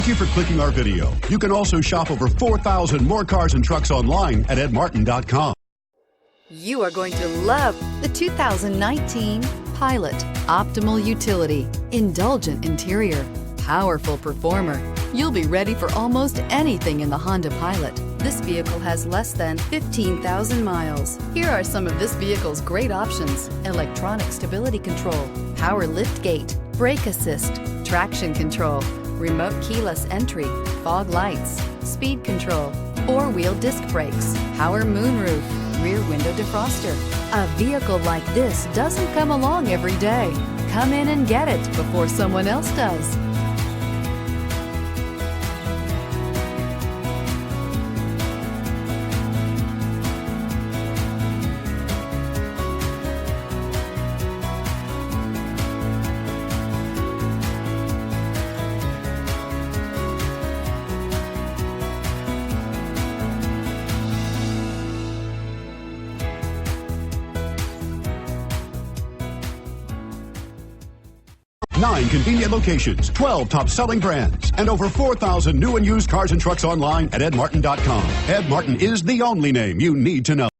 Thank you for clicking our video. You can also shop over 4,000 more cars and trucks online at edmartin.com. You are going to love the 2019 Pilot. Optimal utility, indulgent interior, powerful performer. You'll be ready for almost anything in the Honda Pilot. This vehicle has less than 15,000 miles. Here are some of this vehicle's great options: electronic stability control, power lift gate, brake assist, traction control, remote keyless entry, fog lights, speed control, four-wheel disc brakes, power moonroof, rear window defroster. A vehicle like this doesn't come along every day. Come in and get it before someone else does. Nine convenient locations, 12 top-selling brands, and over 4,000 new and used cars and trucks online at edmartin.com. Ed Martin is the only name you need to know.